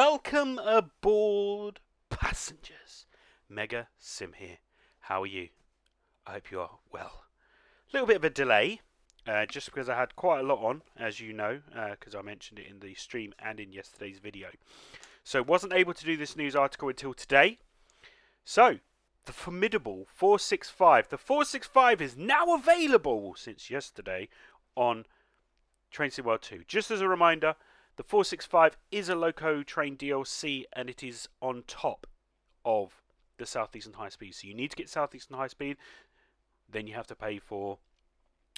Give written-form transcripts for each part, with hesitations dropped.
Welcome aboard, passengers. Mega Sim here. How are you? I hope you are well. A little bit of a delay, just because I had quite a lot on, as you know, because I mentioned it in the stream and in yesterday's video. So wasn't able to do this news article until today. So, the Formidable 465. The 465 is now available since yesterday on Train Sim World 2. Just as a reminder, the 465 is a Loco Train DLC and it is on top of the Southeastern High Speed. So you need to get Southeastern High Speed, then you have to pay for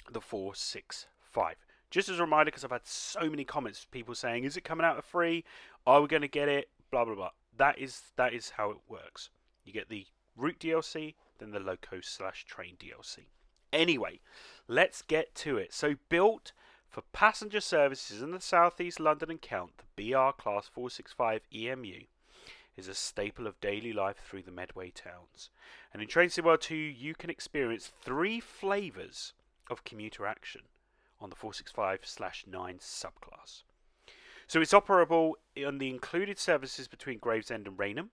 the 465. Just as a reminder, because I've had so many comments, people saying, is it coming out for free? Are we going to get it? Blah, blah, blah. That is how it works. You get the Route DLC, then the Loco/Train DLC. Anyway, let's get to it. So built for passenger services in the Southeast London and Kent, the BR Class 465 EMU is a staple of daily life through the Medway towns. And in Train Sim World 2, you can experience 3 flavours of commuter action on the 465/9 subclass. So it's operable on the included services between Gravesend and Rainham,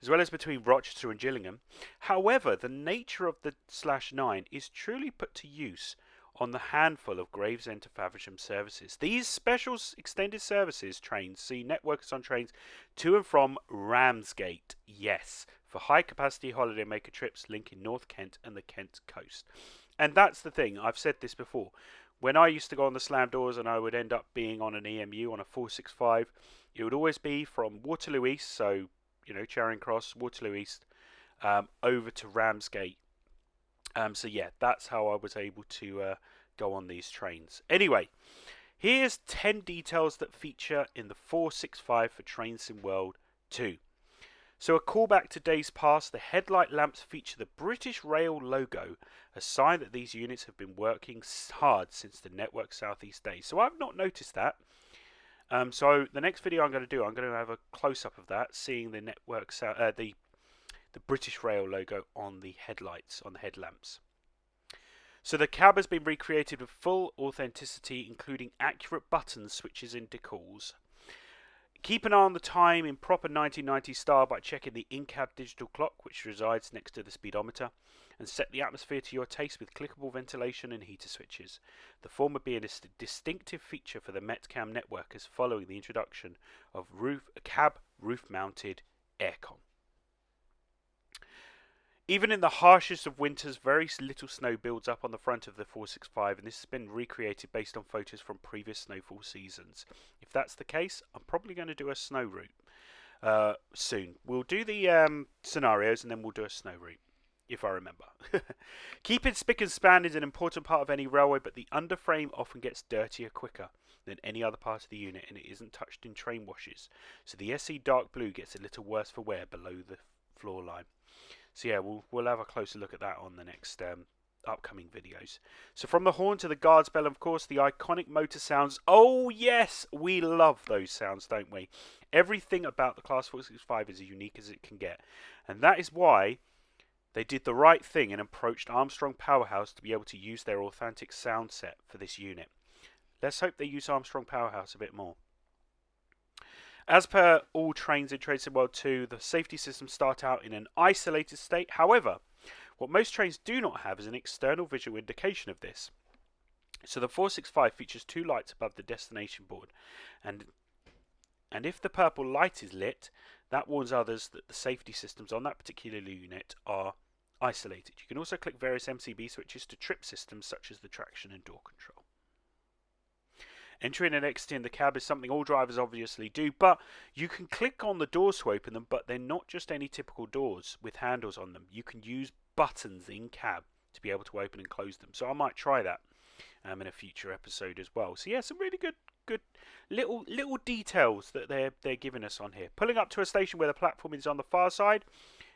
as well as between Rochester and Gillingham. However, the nature of the /9 is truly put to use on the handful of Gravesend to Faversham services. These special extended services trains see networkers on trains to and from Ramsgate, yes, for high capacity holidaymaker trips linking North Kent and the Kent coast. And that's the thing, I've said this before. When I used to go on the slam doors and I would end up being on an EMU on a 465, it would always be from Waterloo East, so Charing Cross, Waterloo East, over to Ramsgate. So yeah, that's how I was able to go on these trains. Anyway, here's 10 details that feature in the 465 for Train Sim World 2. So a callback to days past, the headlight lamps feature the British Rail logo, a sign that these units have been working hard since the Network Southeast days. So I've not noticed that. So the next video I'm going to do, I'm going to have a close-up of that, seeing the Network the British Rail logo on the headlights, on the headlamps. So the cab has been recreated with full authenticity, including accurate buttons, switches and decals. Keep an eye on the time in proper 1990s style by checking the in-cab digital clock, which resides next to the speedometer, and set the atmosphere to your taste with clickable ventilation and heater switches. The former being a distinctive feature for the Metcam networkers following the introduction of cab roof-mounted aircon. Even in the harshest of winters, very little snow builds up on the front of the 465, and this has been recreated based on photos from previous snowfall seasons. If that's the case, I'm probably going to do a snow route soon. We'll do the scenarios and then we'll do a snow route, if I remember. Keeping spick and span is an important part of any railway, but the underframe often gets dirtier quicker than any other part of the unit, and it isn't touched in train washes. So the SE dark blue gets a little worse for wear below the floor line. So yeah, we'll have a closer look at that on the next upcoming videos. So from the horn to the guard's bell, of course, the iconic motor sounds. Oh yes, we love those sounds, don't we? Everything about the Class 465 is as unique as it can get. And that is why they did the right thing and approached Armstrong Powerhouse to be able to use their authentic sound set for this unit. Let's hope they use Armstrong Powerhouse a bit more. As per all trains in Train Sim World 2, the safety systems start out in an isolated state. However, what most trains do not have is an external visual indication of this. So the 465 features 2 lights above the destination board, and if the purple light is lit, that warns others that the safety systems on that particular unit are isolated. You can also click various MCB switches to trip systems such as the traction and door control. Entering and exiting the cab is something all drivers obviously do, but you can click on the doors to open them, but they're not just any typical doors with handles on them. You can use buttons in cab to be able to open and close them. So I might try that in a future episode as well. So yeah, some really good little details that they're giving us on here. Pulling up to a station where the platform is on the far side,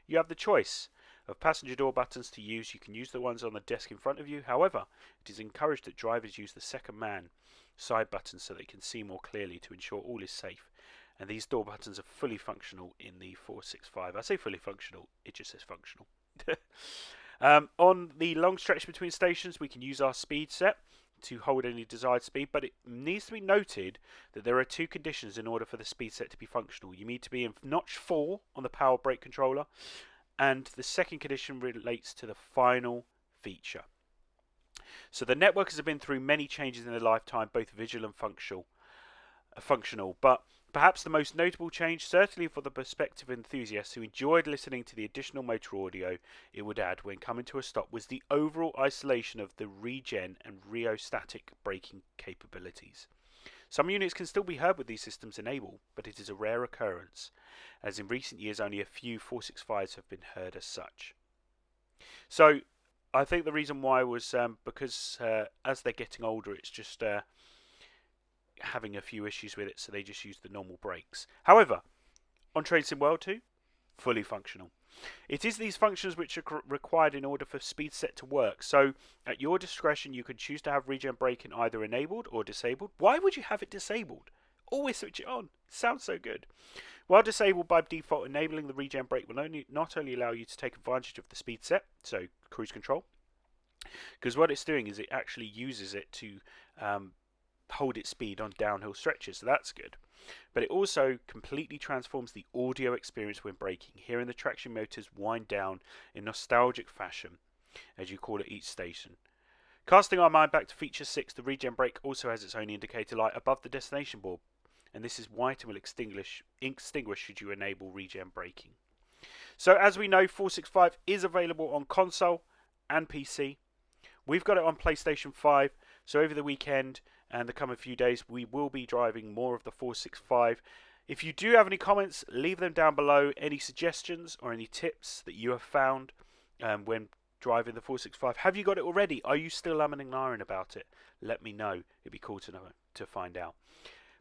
you have the choice of passenger door buttons to use. You can use the ones on the desk in front of you. However, it is encouraged that drivers use the second man side buttons so they can see more clearly to ensure all is safe. And these door buttons are fully functional in the 465. I say fully functional, it just says functional. On the long stretch between stations, we can use our speed set to hold any desired speed, but it needs to be noted that there are two conditions in order for the speed set to be functional. You need to be in notch 4 on the power brake controller, and the second condition relates to the final feature. So the network has been through many changes in their lifetime, both visual and functional, but perhaps the most notable change, certainly for the prospective enthusiasts who enjoyed listening to the additional motor audio it would add when coming to a stop, was the overall isolation of the regen and rheostatic braking capabilities. Some units can still be heard with these systems enabled, but it is a rare occurrence, as in recent years only a few 465s have been heard as such. So I think the reason why was because as they're getting older, it's just having a few issues with it, so they just use the normal brakes. However, on Train Sim World 2, fully functional. It is these functions which are required in order for speed set to work, so at your discretion you can choose to have regen braking either enabled or disabled. Why would you have it disabled? Always switch it on. It sounds so good. While disabled by default, enabling the regen brake will not only allow you to take advantage of the speed set, so cruise control, because what it's doing is it actually uses it to hold its speed on downhill stretches, so that's good. But it also completely transforms the audio experience when braking, hearing the traction motors wind down in nostalgic fashion, as you call it each station. Casting our mind back to feature 6, the regen brake also has its own indicator light above the destination board, and this is white and will extinguish should you enable regen braking. So as we know, 465 is available on console and PC. We've got it on PlayStation 5, so over the weekend and the coming few days we will be driving more of the 465. If you do have any comments, leave them down below. Any suggestions or any tips that you have found when driving the 465. Have you got it already? Are you still umming and ahhing about it? Let me know. It'd be cool to know, to find out.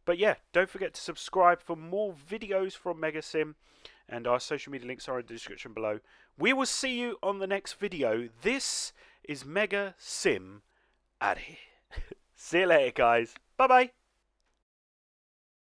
But yeah, don't forget to subscribe for more videos from Mega Sim, and our social media links are in the description below. We will see you on the next video. This is Mega Sim out of here. See you later, guys. Bye bye.